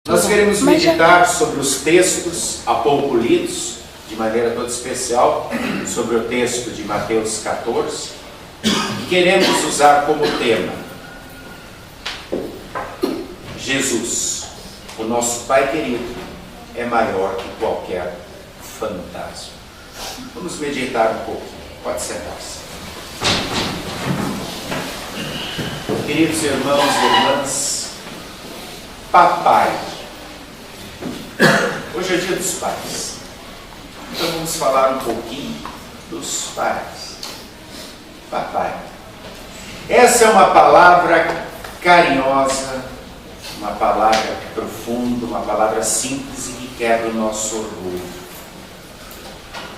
Nós queremos meditar sobre os textos há pouco lidos, de maneira toda especial, sobre o texto de Mateus 14, e queremos usar como tema Jesus, o nosso Pai querido, é maior que qualquer fantasma. Vamos meditar um pouquinho. Pode sentar-se. Queridos irmãos e irmãs, papai. Hoje é dia dos pais. Então vamos falar um pouquinho dos pais. Papai. Essa é uma palavra carinhosa, uma palavra profunda, uma palavra simples e que quebra o nosso orgulho.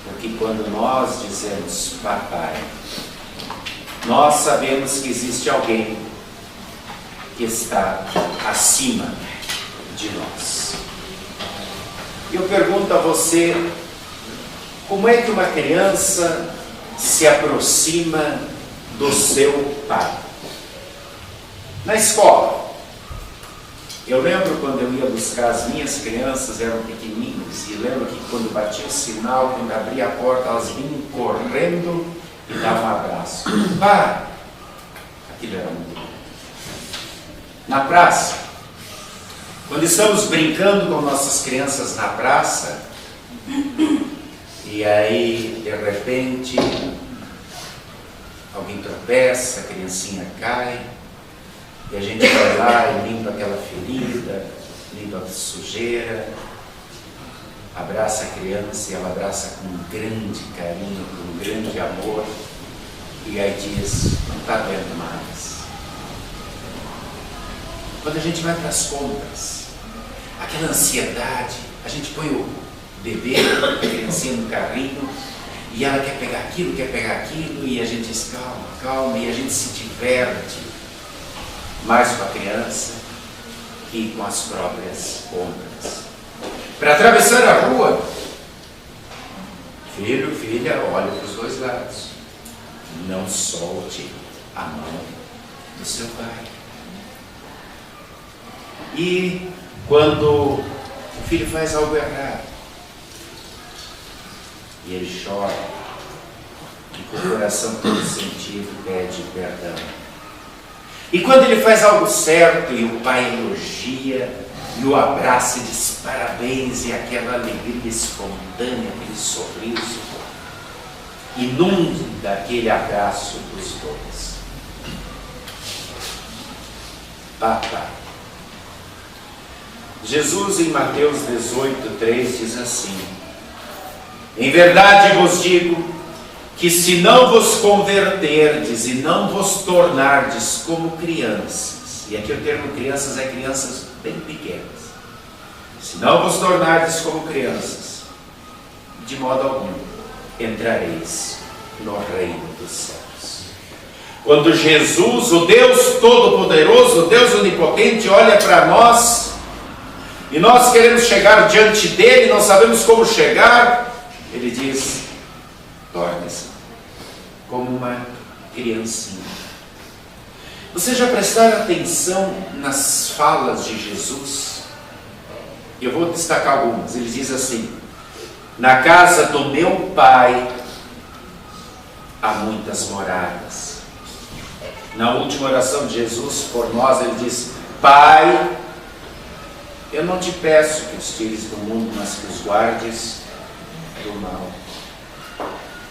Porque quando nós dizemos papai, nós sabemos que existe alguém que está acima de nós. Eu pergunto a você, como é que uma criança se aproxima do seu pai? Na escola. Eu lembro quando eu ia buscar as minhas crianças, eram pequenininhas, e lembro que quando batia o sinal, quando abria a porta, elas vinham correndo e davam um abraço. Pai! Aquilo era muito bom. Na praça, quando estamos brincando com nossas crianças na praça, e aí, de repente, alguém tropeça, a criancinha cai, e a gente vai lá e limpa aquela ferida, limpa a sujeira, abraça a criança e ela abraça com um grande carinho, com um grande amor, e aí diz, não está doendo mais. Quando a gente vai para as compras, aquela ansiedade, a gente põe o bebê, a criancinha no carrinho, e ela quer pegar aquilo, e a gente diz, calma, calma, e a gente se diverte mais com a criança que com as próprias compras. Para atravessar a rua, filho, filha, olha para os dois lados. Não solte a mão do seu pai. E quando o filho faz algo errado, e ele chora, e com o coração todo sentido pede perdão. E quando ele faz algo certo e o pai elogia e o abraça e diz parabéns, e aquela alegria espontânea, aquele sorriso, inunda aquele abraço dos dois. Papai. Jesus em Mateus 18:3 diz assim: em verdade vos digo que se não vos converterdes e não vos tornardes como crianças, e aqui o termo crianças é crianças bem pequenas, se não vos tornardes como crianças, de modo algum entrareis no reino dos céus. Quando Jesus, o Deus Todo-Poderoso, o Deus Onipotente, olha para nós, e nós queremos chegar diante dele, não sabemos como chegar, ele diz, torne-se como uma criancinha. Vocês já prestaram atenção nas falas de Jesus? Eu vou destacar algumas. Ele diz assim: na casa do meu pai há muitas moradas. Na última oração de Jesus por nós, ele diz: Pai, eu não te peço que os tires do mundo, mas que os guardes do mal.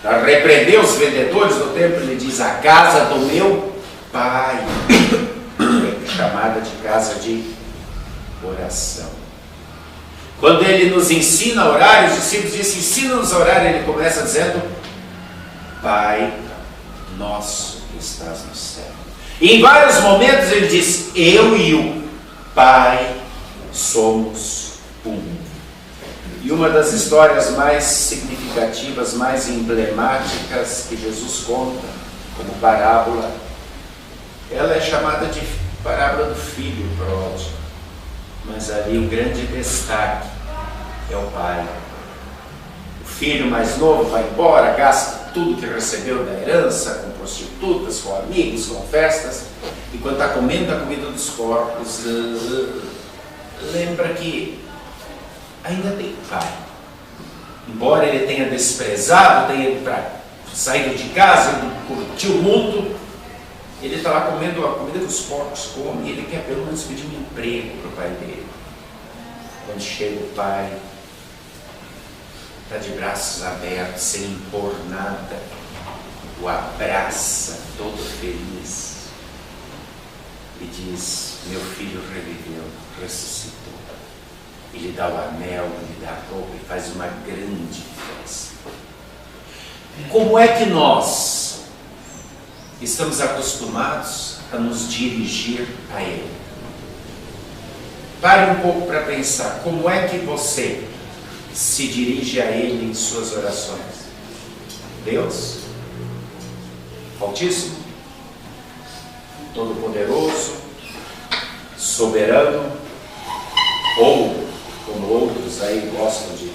Para repreender os vendedores do templo, ele diz: a casa do meu pai é chamada de casa de oração. Quando ele nos ensina a orar, os discípulos dizem: ensina-nos a orar, ele começa dizendo: Pai nosso que estás no céu. E em vários momentos ele diz: eu e o Pai somos um. E uma das histórias mais significativas, mais emblemáticas que Jesus conta como parábola, ela é chamada de parábola do filho pródigo. Mas ali o grande destaque é o pai. O filho mais novo vai embora, gasta tudo que recebeu da herança, com prostitutas, com amigos, com festas, e quando está comendo a comida dos porcos, lembra que ainda tem pai. Embora ele tenha desprezado, tenha saído de casa, ele curtiu o mundo, ele está lá comendo a comida que os porcos comem, e ele quer pelo menos pedir um emprego para o pai dele. Quando chega o pai, está de braços abertos, sem impor nada, o abraça, todo feliz, e diz: meu filho reviveu, ressuscitou. E lhe dá o anel, lhe dá a roupa, e faz uma grande festa. Como é que nós estamos acostumados a nos dirigir a Ele? Pare um pouco para pensar, como é que você se dirige a Ele em suas orações? Deus, Altíssimo, Todo-Poderoso, Soberano, ou, como outros aí gostam de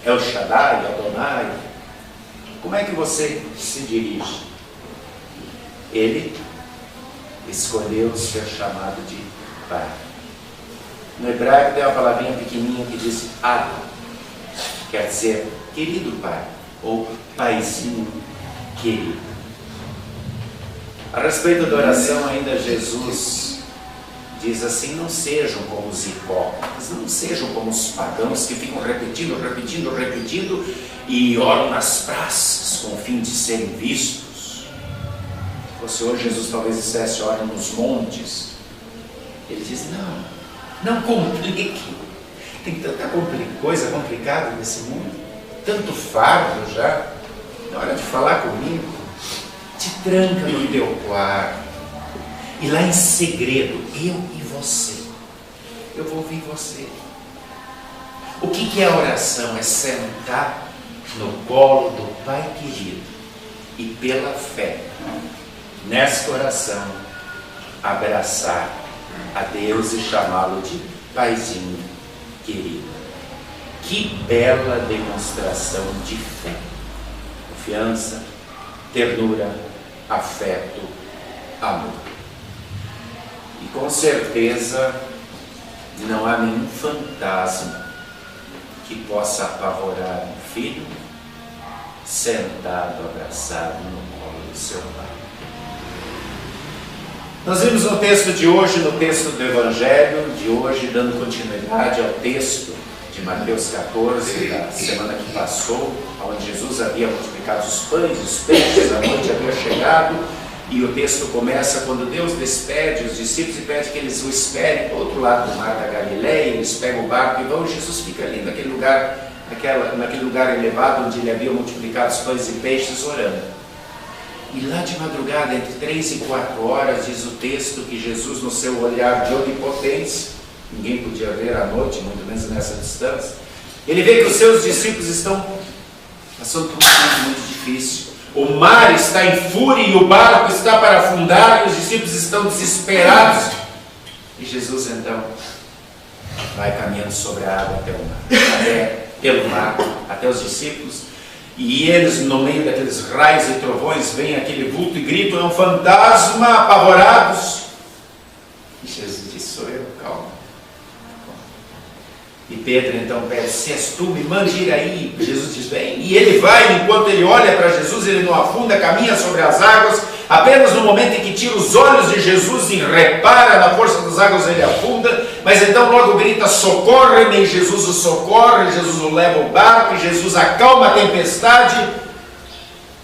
El Shaddai, Adonai. Como é que você se dirige? Ele escolheu ser chamado de Pai. No hebraico tem uma palavrinha pequenininha que diz Ad, quer dizer querido Pai, ou Paizinho querido. A respeito da oração, ainda Jesus diz assim: não sejam como os hipócritas, não sejam como os pagãos que ficam repetindo e oram nas praças com o fim de serem vistos. Se fosse hoje, Jesus talvez dissesse: orem nos montes. Ele diz: não complique. Tem tanta coisa complicada nesse mundo, tanto fardo já. Na hora de falar comigo, te tranca no teu quarto, e lá em segredo, eu e você, eu vou ouvir você. O que é a oração? É sentar no colo do Pai querido e pela fé, nesta oração, abraçar a Deus e chamá-lo de Paizinho querido. Que bela demonstração de fé, confiança, ternura, afeto, amor. E com certeza não há nenhum fantasma que possa apavorar um filho sentado, abraçado no colo do seu pai. Nós vimos no texto de hoje, no texto do Evangelho de hoje, dando continuidade ao texto de Mateus 14, da semana que passou, onde Jesus havia multiplicado os pães e os peixes, a noite havia chegado, e o texto começa quando Deus despede os discípulos e pede que eles o esperem do outro lado do mar da Galileia. Eles pegam o barco e vão, e Jesus fica ali naquele lugar elevado onde ele havia multiplicado os pães e peixes, orando. E lá de madrugada, entre 3 e 4 horas, diz o texto que Jesus, no seu olhar de onipotência, ninguém podia ver à noite, muito menos nessa distância, ele vê que os seus discípulos estão passando por um momento muito difícil. O mar está em fúria e o barco está para afundar, e os discípulos estão desesperados. E Jesus então vai caminhando sobre a água pelo mar, até os discípulos, e eles, no meio daqueles raios e trovões, veem aquele vulto e gritam: é um fantasma, apavorados. E Jesus diz: sou eu, calma. E Pedro então pede: se és tu, me mande ir aí. Jesus diz: vem. E ele vai, enquanto ele olha para Jesus, ele não afunda, caminha sobre as águas. Apenas no momento em que tira os olhos de Jesus e repara na força das águas, ele afunda. Mas então logo grita: socorre-me. E Jesus o socorre, Jesus o leva ao barco, e Jesus acalma a tempestade.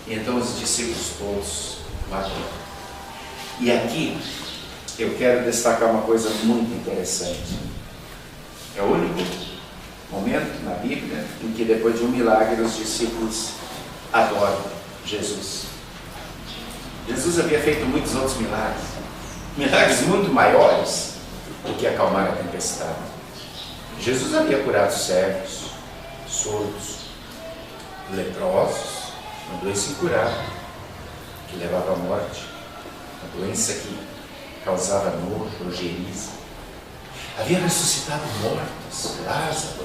E então os discípulos todos lá. E aqui eu quero destacar uma coisa muito interessante. É o único momento na Bíblia em que, depois de um milagre, os discípulos adoram Jesus. Jesus havia feito muitos outros milagres muito maiores do que acalmar a tempestade. Jesus havia curado cegos, surdos, leprosos, uma doença incurável que levava à morte, uma doença que causava nojo, ojeriza. Havia ressuscitado mortos, Lázaro,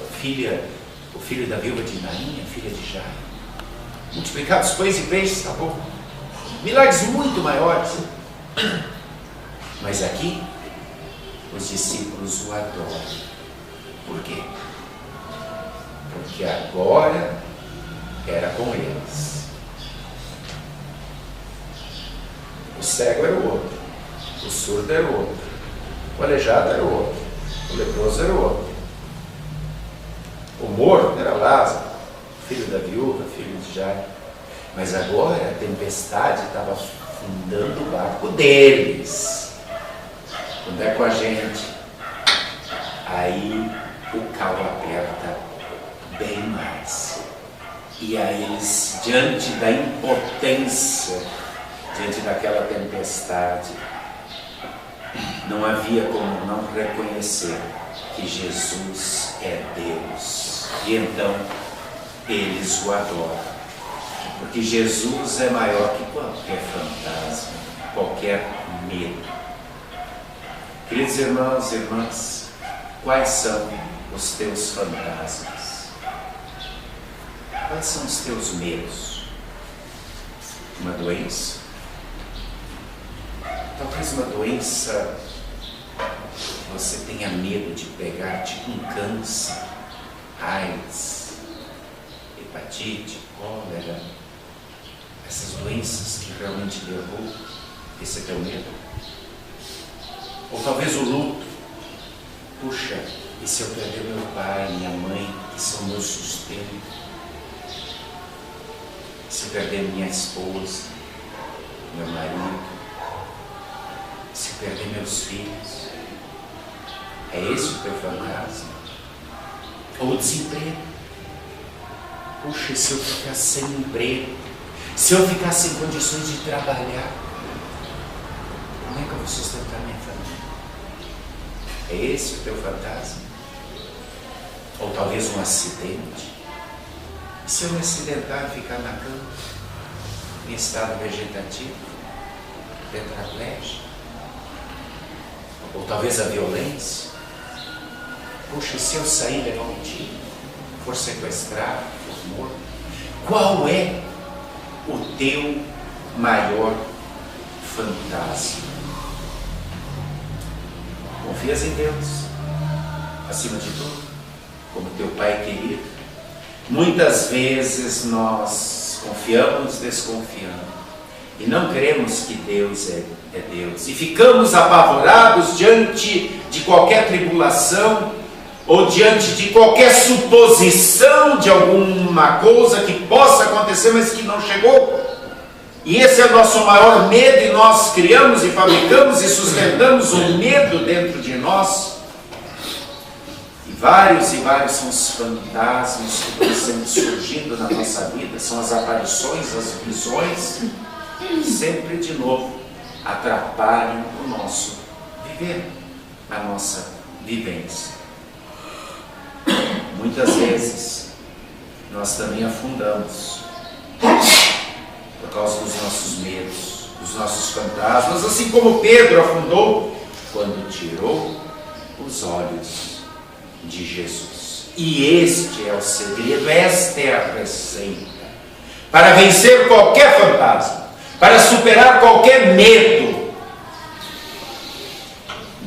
o filho da viúva de Naim, a filha de Jairo. Multiplicado os pães e peixes, tá bom. Milagres muito maiores. Mas aqui, os discípulos o adoram. Por quê? Porque agora era com eles. O cego era o outro, o surdo era o outro, o aleijado era o outro, o leproso era o outro, o morto era Lázaro, filho da viúva, filho de Jairo. Mas agora a tempestade estava afundando o barco deles. Quando é com a gente, aí o calo aperta bem mais. E aí eles, diante da impotência, diante daquela tempestade, não havia como não reconhecer que Jesus é Deus. E então eles o adoram. Porque Jesus é maior que qualquer fantasma, qualquer medo. Queridos irmãos e irmãs, quais são os teus fantasmas? Quais são os teus medos? Uma doença? Talvez uma doença que você tenha medo de pegar, tipo um câncer, AIDS, hepatite, cólera, essas doenças que realmente derrubam. Esse é teu medo? Ou talvez o luto. Puxa, e se eu perder meu pai, minha mãe, que são meu sustento? Se eu perder minha esposa, meu marido? Se eu perder meus filhos? É esse o teu fantasma? Ou o desemprego? Puxa, e se eu ficar sem emprego? Se eu ficar sem condições de trabalhar? Como é que eu vou sustentar minha família? É esse o teu fantasma? Ou talvez um acidente? E se eu me acidentar e ficar na cama, em estado vegetativo, tetraplégico? Ou talvez a violência? Puxa, se eu sair e levar um tiro, for sequestrado, for morto? Qual é o teu maior fantasma? Confias em Deus, acima de tudo, como teu Pai querido? Muitas vezes nós confiamos desconfiando e não cremos que Deus é Deus, e ficamos apavorados diante de qualquer tribulação ou diante de qualquer suposição de alguma coisa que possa acontecer, mas que não chegou. E esse é o nosso maior medo, e nós criamos e fabricamos e sustentamos um medo dentro de nós. E vários são os fantasmas que estão sempre surgindo na nossa vida, são as aparições, as visões, que sempre de novo atrapalham o nosso viver, a nossa vivência. Muitas vezes nós também afundamos por causa dos nossos medos, dos nossos fantasmas, assim como Pedro afundou quando tirou os olhos de Jesus. E este é o segredo, esta é a receita para vencer qualquer fantasma, para superar qualquer medo: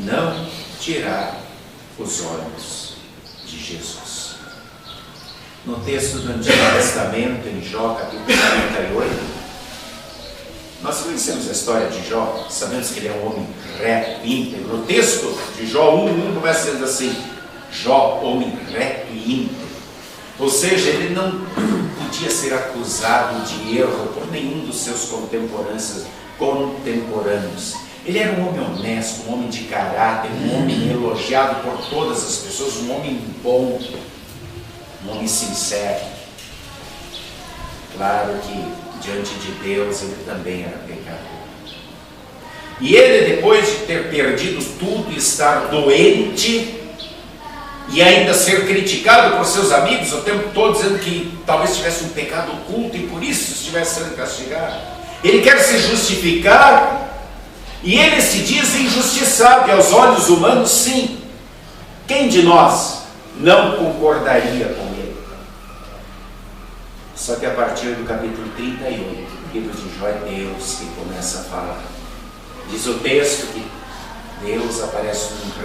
não tirar os olhos de Jesus. No texto do Antigo Testamento, em Jó, capítulo 48, nós conhecemos a história de Jó, sabemos que ele é um homem reto, íntegro. No texto de Jó 1:1 começa dizendo assim: Jó, homem reto e íntegro. Ou seja, ele não podia ser acusado de erro por nenhum dos seus contemporâneos. Ele era um homem honesto, um homem de caráter, um homem elogiado por todas as pessoas, um homem bom, um homem sincero. Claro que diante de Deus ele também era pecador. E ele, depois de ter perdido tudo, estar doente e ainda ser criticado por seus amigos o tempo todo, dizendo que talvez tivesse um pecado oculto e por isso estivesse sendo castigado, ele quer se justificar. E ele se diz injustiçado, e aos olhos humanos, sim. Quem de nós não concordaria com ele? Só que a partir do capítulo 38, o livro de Jó, é Deus que começa a falar. Diz o texto que Deus aparece um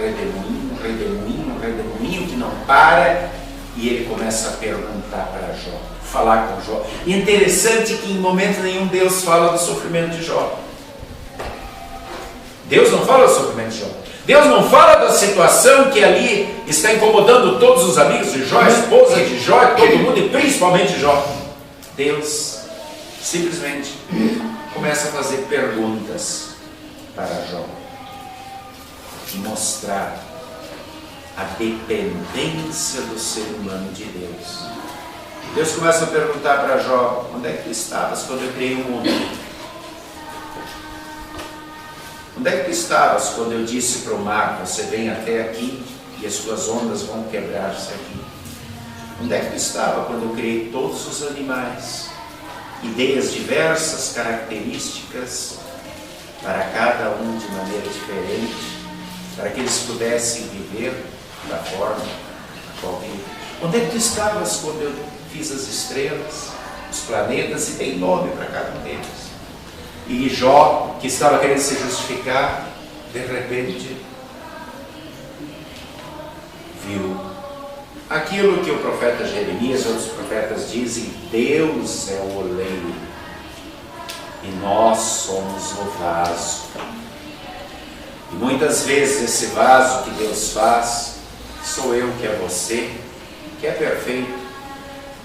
redemoinho que não para, e ele começa a perguntar para Jó, falar com Jó. E é interessante que em momento nenhum Deus fala do sofrimento de Jó. Deus não fala do sofrimento de Jó. Deus não fala da situação que ali está incomodando todos os amigos de Jó, a esposa de Jó, todo mundo, e principalmente Jó. Deus simplesmente começa a fazer perguntas para Jó e mostrar a dependência do ser humano de Deus. Deus começa a perguntar para Jó: onde é que tu estavas quando eu criei o mundo? Onde é que tu estavas quando eu disse para o mar: você vem até aqui e as suas ondas vão quebrar-se aqui? Onde é que tu estava quando eu criei todos os animais e dei as diversas características para cada um de maneira diferente, para que eles pudessem viver da forma a qual vivem? Onde é que tu estavas quando eu fiz as estrelas, os planetas, e dei nome para cada um deles? E Jó, que estava querendo se justificar, de repente viu aquilo que o profeta Jeremias e outros profetas dizem: Deus é o oleiro e nós somos o vaso. E muitas vezes esse vaso que Deus faz, sou eu, que é você, que é perfeito,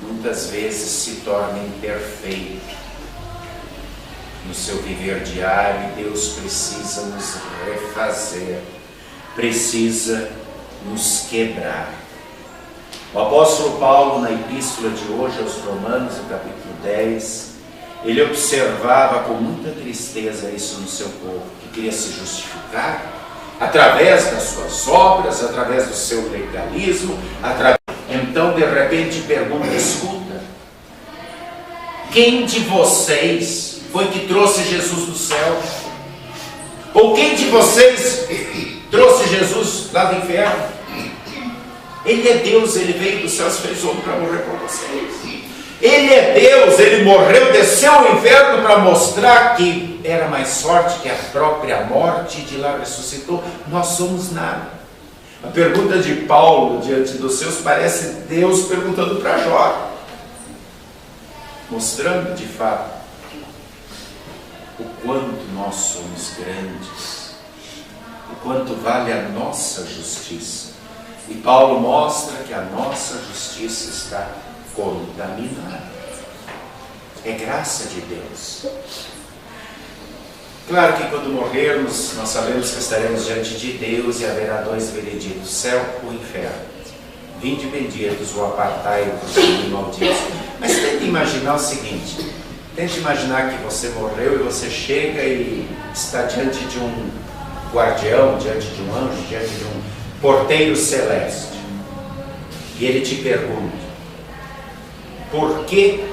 muitas vezes se torna imperfeito no seu viver diário, e Deus precisa nos refazer, precisa nos quebrar. O apóstolo Paulo, na epístola de hoje aos Romanos, no capítulo 10, ele observava com muita tristeza isso no seu povo, que queria se justificar através das suas obras, através do seu legalismo, Então de repente pergunta: escuta, quem de vocês foi que trouxe Jesus do céu? Ou quem de vocês trouxe Jesus lá do inferno? Ele é Deus, ele veio dos céus, fez homem para morrer por vocês. Ele é Deus, ele morreu, desceu ao inferno para mostrar que era mais forte que a própria morte, e de lá ressuscitou. Nós somos nada. A pergunta de Paulo diante dos seus parece Deus perguntando para Jó, mostrando de fato o quanto nós somos grandes, o quanto vale a nossa justiça. E Paulo mostra que a nossa justiça está contaminada. É graça de Deus. Claro que quando morrermos, nós sabemos que estaremos diante de Deus e haverá dois vereditos: céu ou inferno. Vinde benditos, ou apartai-vos de malditos. Mas tente imaginar o seguinte: tente imaginar que você morreu e você chega e está diante de um guardião, diante de um anjo, diante de um porteiro celeste. E ele te pergunta: por que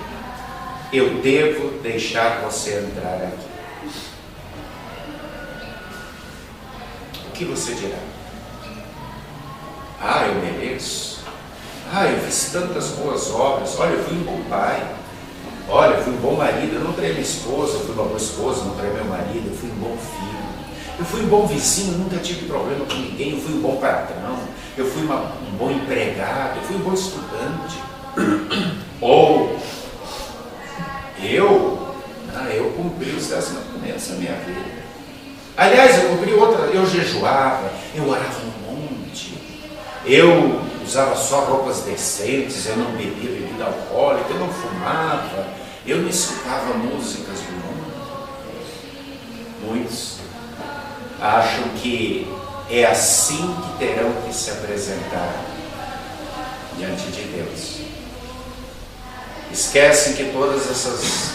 eu devo deixar você entrar aqui? O que você dirá? Ah, eu mereço. Ah, eu fiz tantas boas obras. Olha, eu fui um bom pai. Olha, eu fui um bom marido. Eu não traí minha esposa, eu fui uma boa esposa, não traí meu marido. Eu fui um bom filho. Eu fui um bom vizinho, nunca tive problema com ninguém. Eu fui um bom patrão. Eu fui um bom empregado. Eu fui um bom estudante. Ou eu cumpri os 10 mandamentos na minha vida. Aliás, eu cumpri outra. Eu jejuava, eu orava no monte, eu usava só roupas decentes, eu não bebia bebida alcoólica, eu não fumava, eu não escutava músicas do mundo. Muitos acham que é assim que terão que se apresentar diante de Deus. Esquecem que todas essas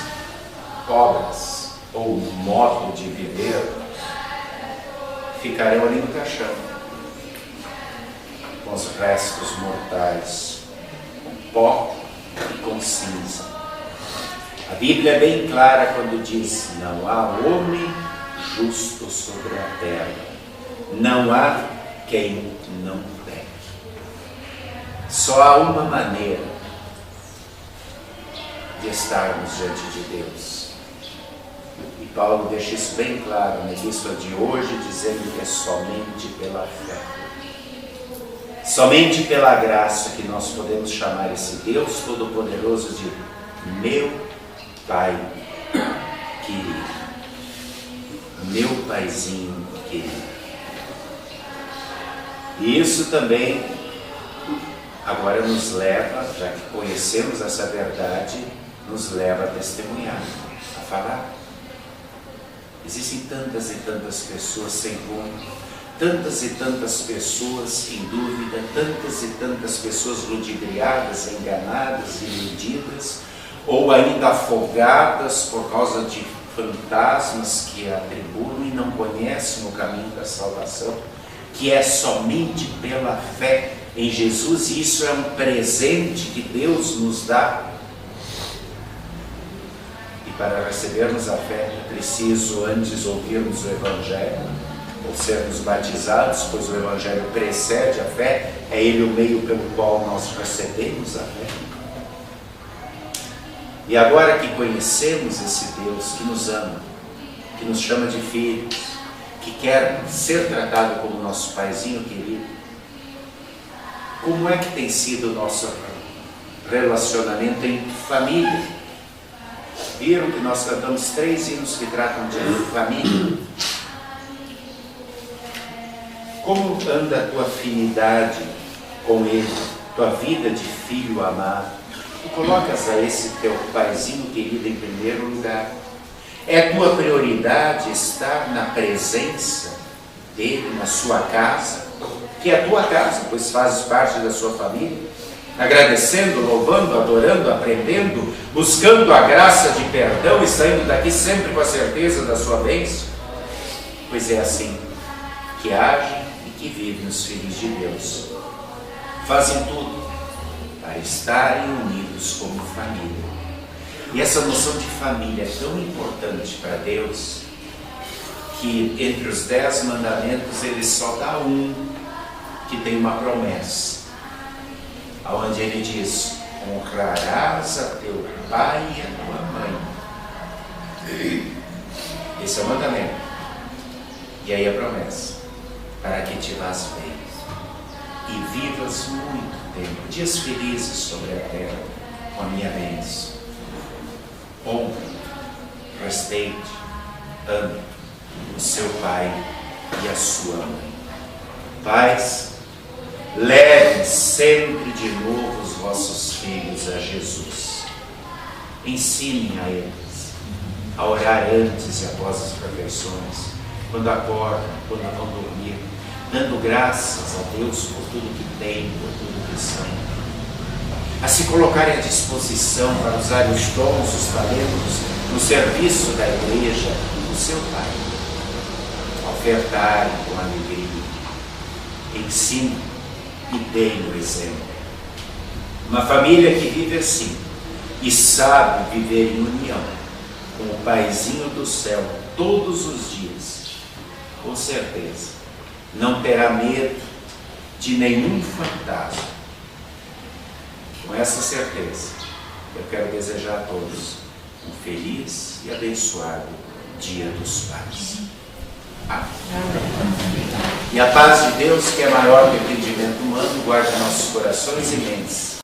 obras ou modo de viver ficarão ali no caixão, com os restos mortais, com pó e com cinza. A Bíblia é bem clara quando diz: não há homem justo sobre a terra, não há quem não peque. Só há uma maneira de estarmos diante de Deus: E Paulo deixa isso bem claro na epístola de hoje, dizendo que é somente pela fé, somente pela graça que nós podemos chamar esse Deus Todo-Poderoso de meu Pai querido, meu paizinho querido. E isso também agora nos leva, já que conhecemos essa verdade, nos leva a testemunhar, a falar. Existem tantas e tantas pessoas sem rumo, tantas e tantas pessoas em dúvida, tantas e tantas pessoas ludibriadas, enganadas, iludidas, ou ainda afogadas por causa de fantasmas que a atribulam e não conhecem o caminho da salvação, que é somente pela fé em Jesus, e isso é um presente que Deus nos dá. E para recebermos a fé é preciso antes ouvirmos o Evangelho, ou sermos batizados, pois o Evangelho precede a fé, é ele o meio pelo qual nós recebemos a fé. E agora que conhecemos esse Deus que nos ama, que nos chama de filhos, que quer ser tratado como nosso paizinho querido, como é que tem sido o nosso relacionamento em família? Viram que nós cantamos 3 hinos que tratam de família? Como anda a tua afinidade com Ele, tua vida de filho amado? Tu colocas a esse teu paizinho querido em primeiro lugar? É tua prioridade estar na presença dele, na sua casa, que é a tua casa, pois fazes parte da sua família, agradecendo, louvando, adorando, aprendendo, buscando a graça de perdão e saindo daqui sempre com a certeza da sua bênção? Pois é assim que agem e que vivem os filhos de Deus. Fazem tudo para estarem unidos como família. E essa noção de família é tão importante para Deus, que entre os 10 mandamentos ele só dá um que tem uma promessa, onde ele diz: honrarás a teu pai e a tua mãe. Esse é o mandamento. E aí a promessa: para que te vás bem e vivas muito tempo, dias felizes sobre a terra, com a minha bênção. Honre, respeite, ame o seu pai e a sua mãe. Pais, levem sempre de novo os vossos filhos a Jesus. Ensinem a eles a orar antes e após as refeições, quando acordam, quando vão dormir, dando graças a Deus por tudo que têm, por tudo que são. A se colocarem à disposição para usar os dons, os talentos no serviço da igreja do seu Pai. Ofertarem com alegria. Ensinem e deem o exemplo. Uma família que vive assim e sabe viver em união com o Paizinho do céu todos os dias, com certeza não terá medo de nenhum fantasma. Com essa certeza, eu quero desejar a todos um feliz e abençoado Dia dos Pais. Amém. E a paz de Deus, que é maior que o entendimento humano, guarde nossos corações e mentes